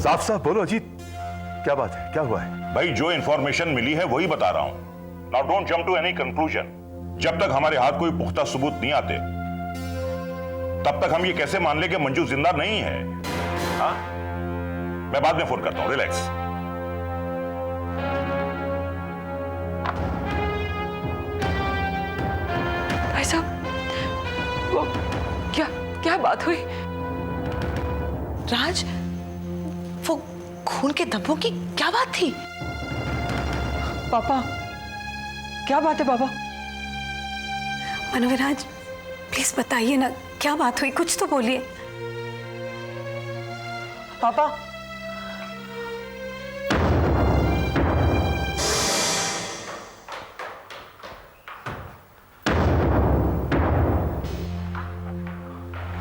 साफ साफ बोलो अजीत, क्या बात है, क्या हुआ है? भाई जो इंफॉर्मेशन मिली है वही बता रहा हूं। Now don't jump to any conclusion. जब तक हमारे हाथ कोई पुख्ता सबूत नहीं आते तब तक हम ये कैसे मान ले कि मंजू जिंदा नहीं है? हाँ, मैं बाद में फोन करता हूं, रिलैक्स। भाई साहब, वो क्या बात हुई? राज, वो खून के धब्बों की क्या बात थी? पापा, क्या बात है पापा? मनोविराज, प्लीज बताइए ना, क्या बात हुई, कुछ तो बोलिए। पापा,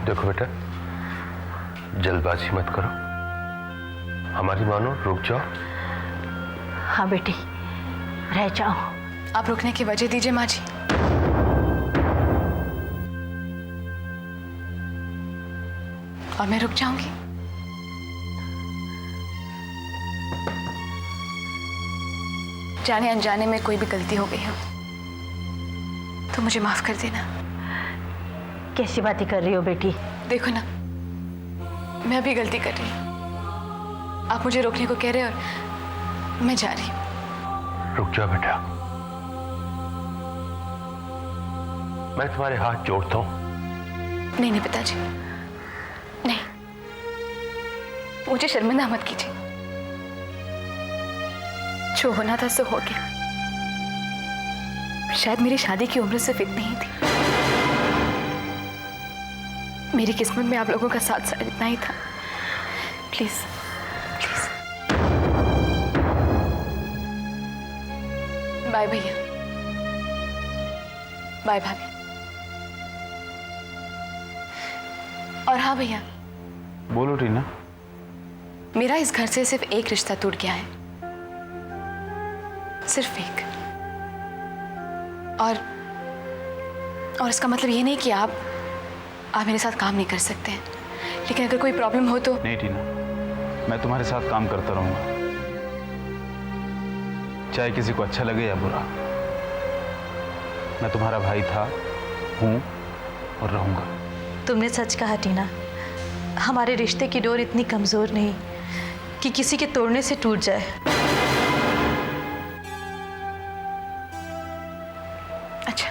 देखो बेटा, जल्दबाजी मत करो, हमारी मानो, रुक जाओ। हाँ बेटी, रह जाओ। आप रुकने की वजह दीजिए माँ जी। और मैं रुक जाऊंगी। जाने अनजाने में कोई भी गलती हो गई हो तो मुझे माफ कर देना। कैसी बातें कर रही हो बेटी? देखो ना, मैं अभी गलती कर रही हूँ। आप मुझे रोकने को कह रहे हो और मैं जा रही हूँ। रुक जाओ बेटा, मैं तुम्हारे हाथ जोड़ता हूं। नहीं नहीं पिताजी, नहीं, मुझे शर्मिंदा मत कीजिए। जो होना था सो हो गया। शायद मेरी शादी की उम्र सिर्फ इतनी ही थी। मेरी किस्मत में आप लोगों का साथ शायद इतना ही था। प्लीज प्लीज, बाय भैया, बाय भाभी। और हाँ भैया, बोलो टीना। मेरा इस घर से सिर्फ एक रिश्ता टूट गया है, सिर्फ एक। और इसका मतलब ये नहीं कि आप मेरे साथ काम नहीं कर सकते हैं, लेकिन अगर कोई प्रॉब्लम हो तो। नहीं टीना, मैं तुम्हारे साथ काम करता रहूंगा, चाहे किसी को अच्छा लगे या बुरा। मैं तुम्हारा भाई था, हूं और रहूंगा। तुमने सच कहा टीना, हमारे रिश्ते की डोर इतनी कमजोर नहीं कि किसी के तोड़ने से टूट जाए। अच्छा,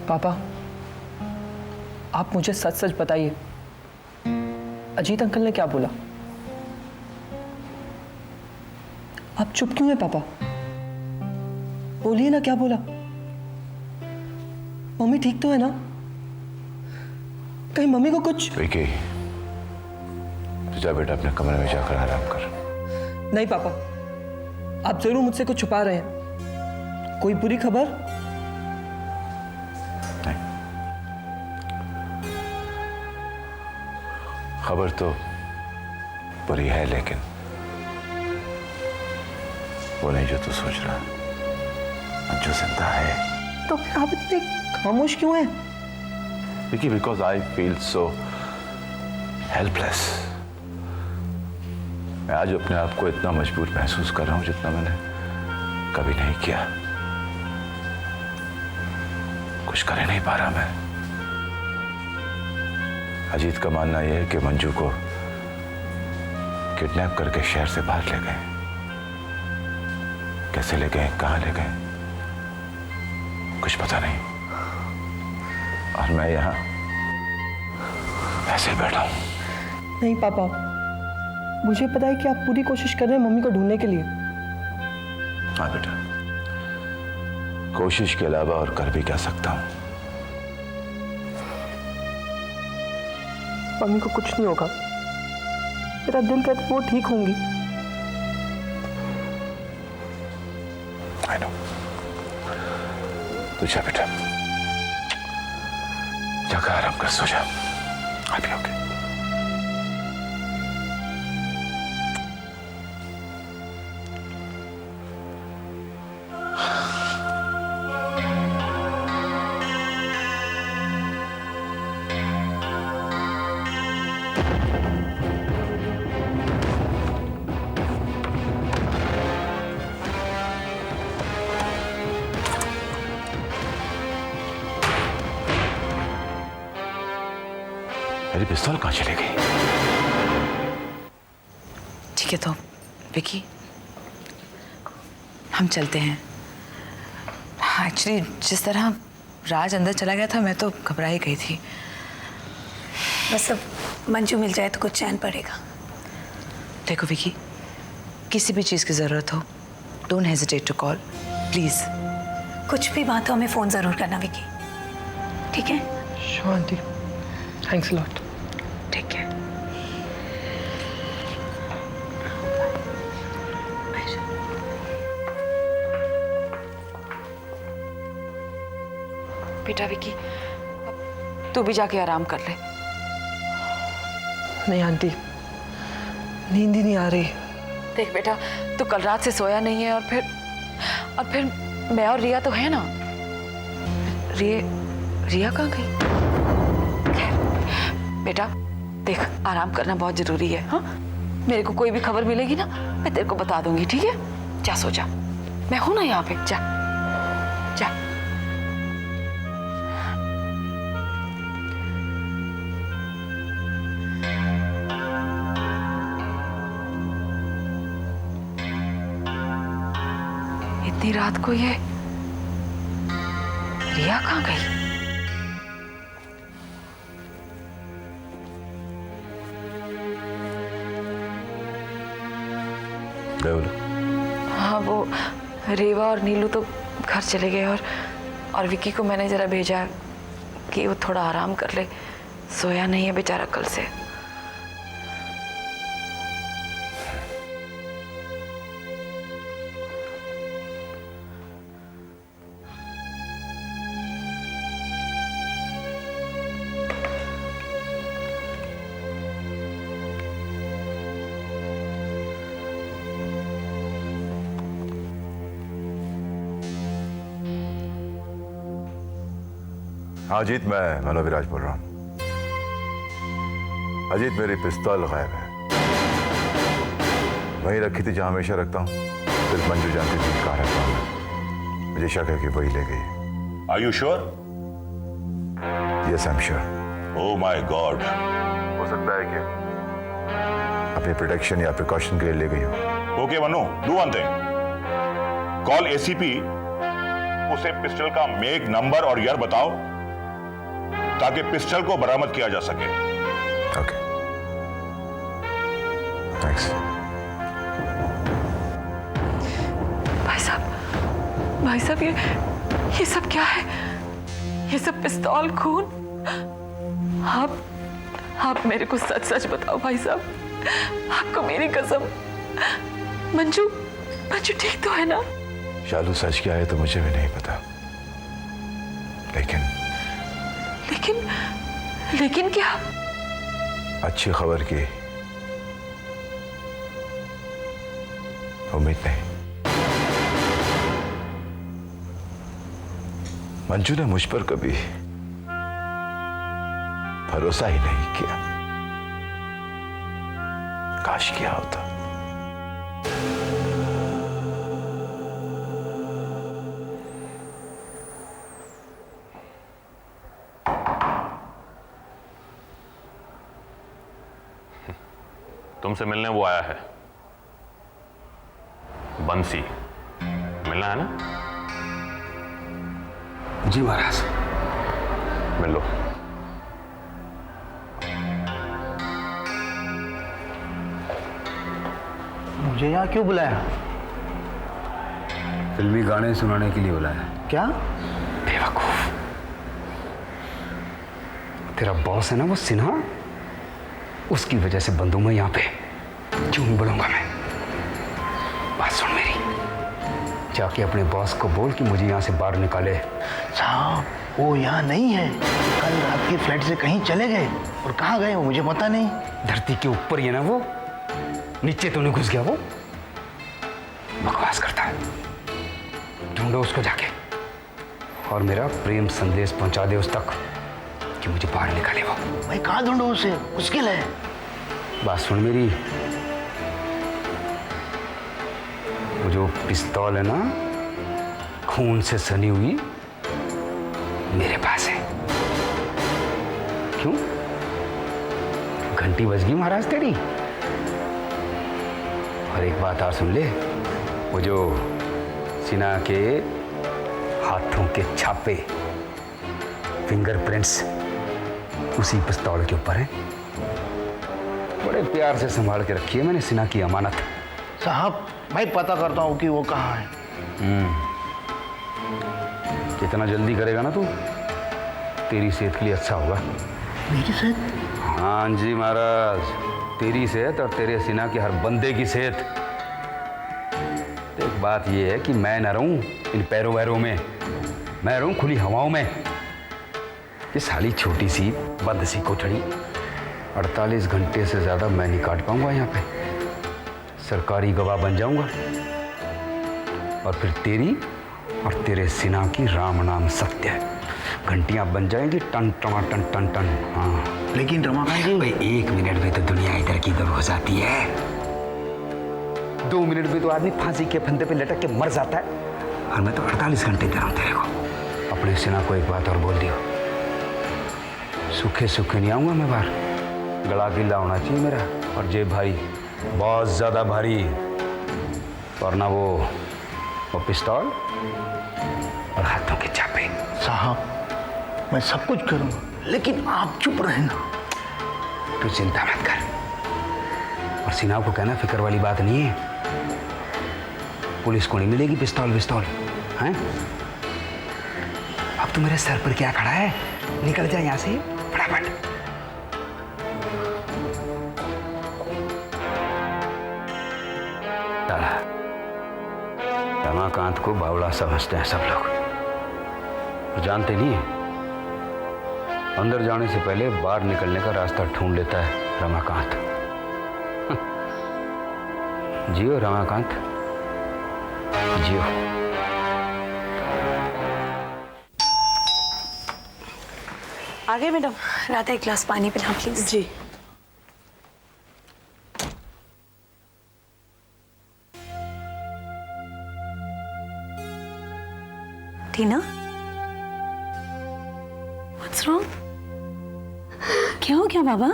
पापा, आप मुझे सच सच बताइए, अजीत अंकल ने क्या बोला? आप चुप क्यों हैं पापा? बोलिए ना, क्या बोला? मम्मी ठीक तो है ना? कहीं मम्मी को कुछ? विकी, जा बेटा अपने कमरे में जाकर आराम कर। नहीं पापा, आप जरूर मुझसे कुछ छुपा रहे हैं। कोई बुरी खबर? खबर तो बुरी है, लेकिन वो नहीं जो तू सोच रहा। मंजू जिंदा है। तो फिर आप इतने खामोश क्यों हैं? Vicky, because I feel so helpless. मैं आज अपने आप को इतना मजबूर महसूस कर रहा हूं जितना मैंने कभी नहीं किया। कुछ कर ही नहीं पा रहा मैं। अजीत का मानना यह है कि मंजू को किडनैप करके शहर से बाहर ले गए। कैसे ले गए, कहां ले गए, कुछ पता नहीं। और मैं यहाँ ऐसे बैठा हूं। नहीं पापा, मुझे पता है कि आप पूरी कोशिश कर रहे हैं मम्मी को ढूंढने के लिए। हाँ बेटा, कोशिश के अलावा और कर भी क्या सकता हूं। मम्मी को कुछ नहीं होगा, मेरा दिल कहता है वो ठीक होंगी। I know. तो जा बेटा, जाकर आराम कर, सो जा। अभी ओके। मेरी पिस्तौल कहाँ चली गई? ठीक है तो विकी, हम चलते हैं। एक्चुअली जिस तरह राज अंदर चला गया था मैं तो घबरा ही गई थी। बस अब मंजू मिल जाए तो कुछ चैन पड़ेगा। देखो विकी, किसी भी चीज़ की ज़रूरत हो, don't hesitate to call please. कुछ भी बात हो हमें फ़ोन ज़रूर करना विकी, ठीक है? Sure aunty, thanks a lot. ठीक है। बेटा विकी, तू भी जाके आराम कर ले। नहीं आंटी, नींद ही नहीं आ रही। देख बेटा, तू कल रात से सोया नहीं है, और फिर मैं और रिया तो है ना। रिया कहाँ गई? खैर बेटा देख, आराम करना बहुत जरूरी है। हाँ, मेरे को कोई भी खबर मिलेगी ना, मैं तेरे को बता दूंगी, ठीक है? जा सो जा, मैं हूं ना यहाँ पे। जा जा। इतनी रात को ये रिया कहाँ गई? हाँ, वो रेवा और नीलू तो घर चले गए, और विकी को मैंने जरा भेजा कि वो थोड़ा आराम कर ले, सोया नहीं है बेचारा कल से। हाँ अजीत, मैं मनोविराज बोल रहा हूँ। अजीत, मेरी पिस्तौल गायब है। वहीं रखी थी जहाँ हमेशा रखता हूँ। सिर्फ मंजू जानती थी कहाँ रखता हूँ। मुझे शक है कि वही ले गई। Are you sure? Yes, I'm sure. Oh my God. हो सकता है कि अपनी प्रोटेक्शन या प्रिकॉशन के लिए ले गई हो। Okay, Manu, do one thing. Call ACP. उसे पिस्टल का मेक, नंबर और ईयर बताओ, ताकि पिस्टल को बरामद किया जा सके। Okay, thanks. भाई साहब, ये सब क्या है? ये सब पिस्तौल, खून। आप मेरे को सच सच बताओ भाई साहब, आपको मेरी कसम, मंजू ठीक तो है ना? शालू, सच क्या है तो मुझे भी नहीं पता, लेकिन क्या? अच्छी खबर की उम्मीद नहीं। मंजू ने मुझ पर कभी भरोसा ही नहीं किया। काश किया होता। तुमसे मिलने वो आया है, बंसी। मिलना है ना? जी महाराज। मिल लो। मुझे यहाँ क्यों बुलाया? फिल्मी गाने सुनाने के लिए बुलाया। क्या? बेवकूफ। तेरा बॉस है ना वो सिन्हा, उसकी वजह से बंदू मैं यहाँ पे। क्यों नहीं बुलाऊंगा मैं? बात सुन मेरी, जाके अपने बॉस को बोल कि मुझे यहाँ से बाहर निकाले। साहब वो यहाँ नहीं है, कल रात की फ्लाइट से कहीं चले गए। और कहाँ गए वो मुझे पता नहीं। धरती के ऊपर ही है ना वो, नीचे तो नहीं घुस गया वो। बकवास करता है। ढूंढो उसको जाके और मेरा प्रेम संदेश पहुंचा दे उस तक कि मुझे बाहर निकाले वो। भाई कहाँ ढूंढो उसे, मुश्किल है। बात सुन मेरी, वो जो पिस्तौल है ना खून से सनी हुई, मेरे पास है। क्यों? घंटी बज गई महाराज तेरी। और एक बात और सुन ले, वो जो सिन्हा के हाथों के छापे, फिंगरप्रिंट्स उसी पिस्तौल के ऊपर हैं। बड़े प्यार से संभाल के रखी है मैंने सिन्हा की अमानत। साहब भाई पता करता हूँ कि वो कहाँ है। कितना जल्दी करेगा ना तू, तेरी सेहत के लिए अच्छा होगा। मेरी सेहत? हाँ जी महाराज, तेरी सेहत और तेरे सिन्हा के हर बंदे की सेहत। तो एक बात ये है कि मैं न रहूं इन पैरों वैरों में, मैं रहूं खुली हवाओं में। ये साली छोटी सी बंद सी कोठड़ी 48 घंटे से ज़्यादा मैं नहीं काट पाऊंगा यहाँ पे। सरकारी गवाह बन जाऊंगा और फिर तेरी और तेरे सिन्हा की राम नाम सत्य है। घंटियां बन जाएंगी टन टना टन टन टन। हाँ लेकिन रमाकांत जी, भाई 1 मिनट में तो दुनिया इधर की इधर हो जाती है। 2 मिनट में तो आदमी फांसी के फंदे पे लटक के मर जाता है। और मैं तो 48 घंटे दे रहा हूँ तेरे को। अपने सिन्हा को एक बात और बोल दियो, सूखे सूखे नहीं आऊंगा मैं बाहर। गला गिला होना चाहिए मेरा और जेब भारी, बहुत ज्यादा भारी। और ना वो पिस्तौल और हाथों के छापे। साहब मैं सब कुछ करूँगा, लेकिन आप चुप रहना। तू चिंता मत कर। और सिन्हा को कहना फिक्र वाली बात नहीं है, पुलिस को नहीं मिलेगी पिस्तौल विस्तौल हैं। अब तू मेरे सर पर क्या खड़ा है, निकल जा यहाँ से फटाफट। रमाकांत को बावला समझते हैं सब लोग, तो जानते नहीं है अंदर जाने से पहले बाहर निकलने का रास्ता ढूंढ लेता है रमाकांत। जियो रमाकांत, जियो। आगे मैडम। राधा एक गिलास पानी पिला प्लीज। जी। Tina, what's wrong? क्या हो गया बाबा?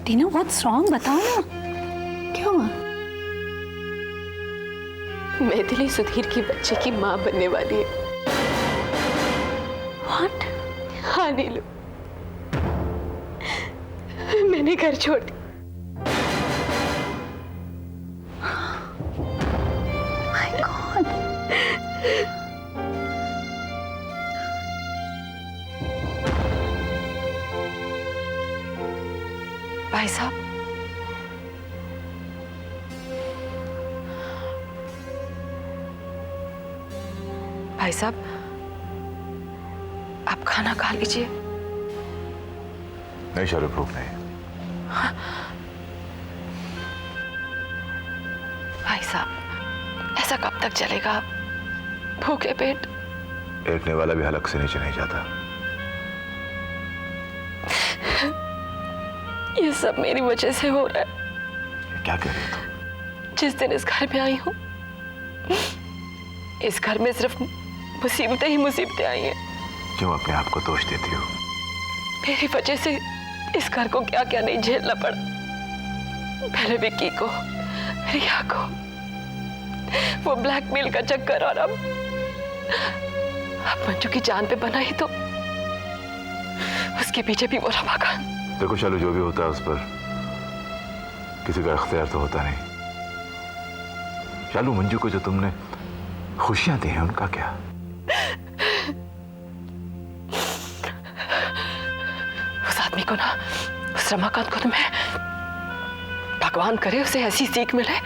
टीना व्हाट्स रॉन्ग, बताओ ना क्या हुआ? मैथिली सुधीर की बच्चे की माँ बनने वाली है। व्हाट? हाँ नीलू, मैंने घर छोड़ दी। My God. भाई साहब, भाई साहब, आप खाना खा लीजिए। नहीं शाहरुख, भूख नहीं। भाई साहब, ऐसा कब तक चलेगा? भूखे पेट। एकने वाला भी हलक से नीचे नहीं जाता। ये सब मेरी वजह से हो रहा है। क्या कह रही तुम? जिस दिन इस घर में आई हूं, इस घर में सिर्फ मुसीबतें ही मुसीबतें आई हैं। क्यों अपने आप को दोष देती हो? मेरी वजह से इस घर को क्या क्या नहीं झेलना पड़ा। पहले विक्की को, रिया को, वो ब्लैकमेल का चक्कर, और अब मंजू की जान पे बना ही तो उसके पीछे भी वो रमाकांत। देखो शालू, जो भी होता है उस पर किसी का इख्तियार तो होता नहीं। शालू, मंजू को जो तुमने खुशियां दी हैं उनका क्या? उस आदमी को ना, उस रमाकांत को तो मैं, भगवान करे उसे ऐसी सीख मिले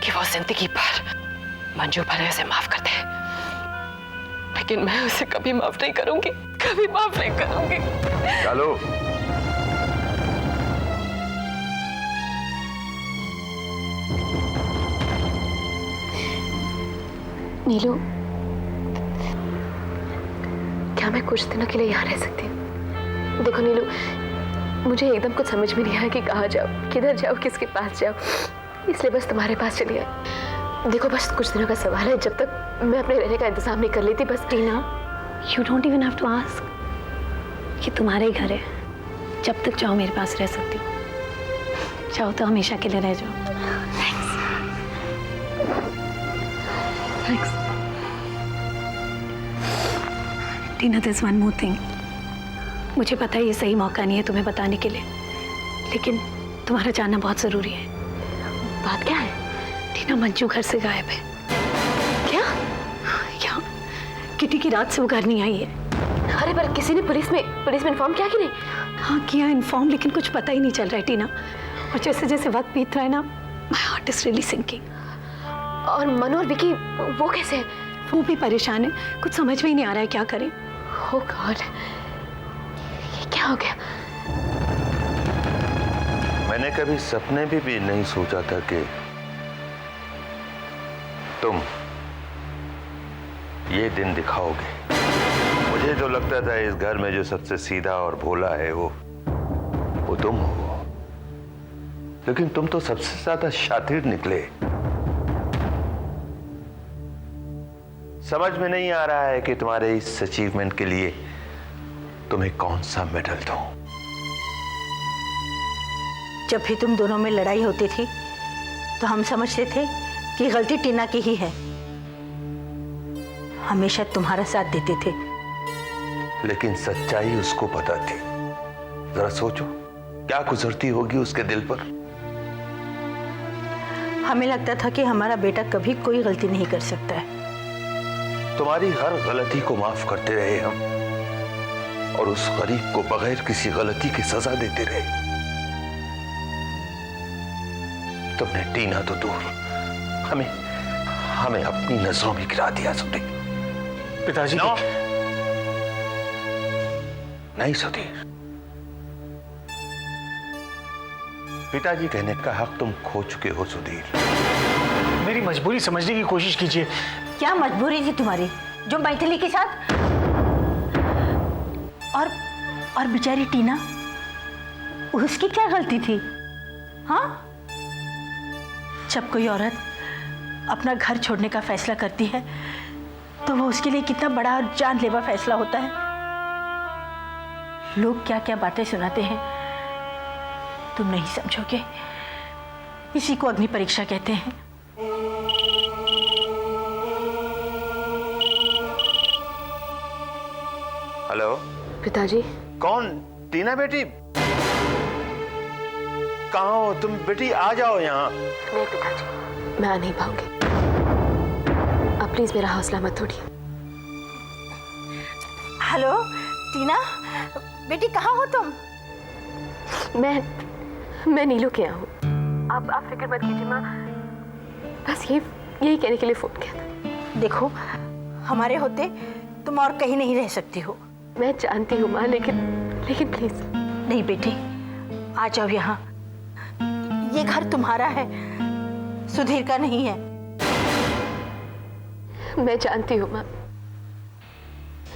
कि वो जिंदगी भर मंजू भले उसे माफ कर दे, लेकिन मैं उसे कभी माफ नहीं करूंगी, कभी माफ नहीं करूंगी। शालू, नीलू, क्या मैं कुछ दिनों के लिए यहाँ रह सकती हूँ? देखो नीलू, मुझे एकदम कुछ समझ में नहीं आया कि कहाँ जाओ, किधर जाओ, किसके पास जाओ, इसलिए बस तुम्हारे पास चली आई। देखो बस कुछ दिनों का सवाल है, जब तक मैं अपने रहने का इंतजाम नहीं कर लेती। बस Tina, you don't even have to ask, ये तुम्हारे घर है, जब तक चाहो मेरे पास रह सकती हो, चाहो तो हमेशा के लिए रह जाओ। Thanks. Tina, this one more thing, मुझे पता है ये सही मौका नहीं है तुम्हें बताने के लिए, लेकिन तुम्हारा जानना बहुत जरूरी है। बात क्या है? टीना, मंजू घर से गायब है। क्या? क्या? किटी की रात से वो घर नहीं आई है। अरे पर किसी ने पुलिस में इन्फॉर्म किया कि नहीं? हाँ किया इन्फॉर्म, लेकिन कुछ पता ही नहीं चल रहा है टीना, और जैसे जैसे वक्त बीत रहा है ना, my heart is really sinking. और मनु और विकी, वो कैसे है? वो भी परेशान है, कुछ समझ में ही नहीं आ रहा है क्या करें। Oh God, ये क्या हो गया? मैंने कभी सपने भी नहीं सोचा था कि तुम ये दिन दिखाओगे। मुझे तो लगता था इस घर में जो सबसे सीधा और भोला है वो तुम हो, लेकिन तुम तो सबसे ज्यादा शातिर निकले। समझ में नहीं आ रहा है कि तुम्हारे इस अचीवमेंट के लिए तुम्हें कौन सा मेडल दूं। जब भी तुम दोनों में लड़ाई होती थी तो हम समझते थे कि गलती टीना की ही है, हमेशा तुम्हारा साथ देते थे, लेकिन सच्चाई उसको पता थी। जरा सोचो क्या गुजरती होगी उसके दिल पर। हमें लगता था कि हमारा बेटा कभी कोई गलती नहीं कर सकता है। तुम्हारी हर गलती को माफ करते रहे हम, और उस गरीब को बगैर किसी गलती की सजा देते रहे। तुमने टीना तो दूर, हमें अपनी नजरों में गिरा दिया सुधीर। पिताजी नहीं सुधीर, पिताजी कहने का हक तुम खो चुके हो सुधीर। मेरी मजबूरी समझने की कोशिश कीजिए। क्या मजबूरी थी तुम्हारी जो मैथिली के साथ? और बेचारी टीना, उसकी क्या गलती थी? हाँ, जब कोई औरत अपना घर छोड़ने का फैसला करती है तो वो उसके लिए कितना बड़ा जानलेवा फैसला होता है। लोग क्या क्या बातें सुनाते हैं तुम नहीं समझोगे। इसी को अग्नि परीक्षा कहते हैं। हेलो पिताजी। कौन? टीना बेटी? कहाँ हो तुम बेटी? आ जाओ यहाँ। नहीं पिताजी, मैं आ नहीं पाऊंगी। अब प्लीज मेरा हौसला मत तोड़िए। हेलो टीना बेटी, कहाँ हो तुम? मैं नीलू के यहाँ हूँ। आप फिक्र मत कीजिए माँ, बस यही कहने के लिए फोन किया था। देखो, हमारे होते तुम और कहीं नहीं रह सकती हो। मैं जानती हूँ माँ, लेकिन प्लीज। नहीं बेटी, आ जाओ यहाँ। ये घर तुम्हारा है, सुधीर का नहीं है। मैं जानती हूँ माँ,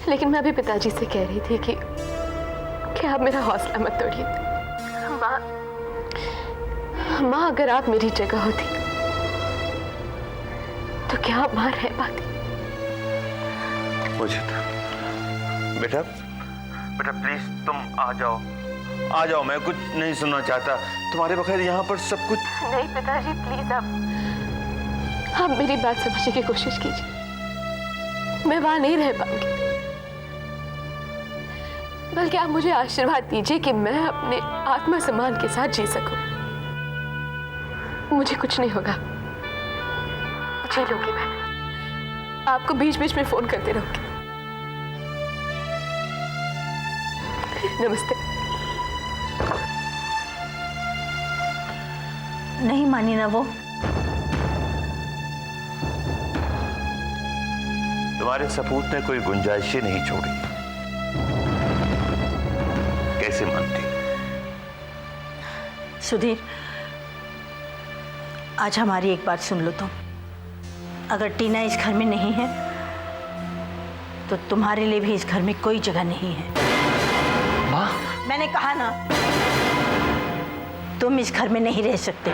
लेकिन मैं अभी पिताजी से कह रही थी कि आप मेरा हौसला मत तोड़िए। माँ, अगर आप मेरी जगह होती तो क्या आप वहां रह पाती? मुझे तो बेटा प्लीज तुम आ जाओ। मैं कुछ नहीं सुनना चाहता तुम्हारे बगैर यहाँ पर सब कुछ। नहीं पिताजी, प्लीज आप मेरी बात समझने की कोशिश कीजिए। मैं वहां नहीं रह पाऊंगी। बल्कि आप मुझे आशीर्वाद दीजिए कि मैं अपने आत्मसम्मान के साथ जी सकूं। मुझे कुछ नहीं होगा, जी लूंगी मैं। आपको बीच बीच में फोन करते रहूंगी। नमस्ते। नहीं मानी ना वो। तुम्हारे सपूत ने कोई गुंजाइश ही नहीं छोड़ी। कैसे मानती? सुधीर, आज हमारी एक बात सुन लो तुम। अगर टीना इस घर में नहीं है तो तुम्हारे लिए भी इस घर में कोई जगह नहीं है। माँ, मैंने कहा ना, तुम इस घर में नहीं रह सकते।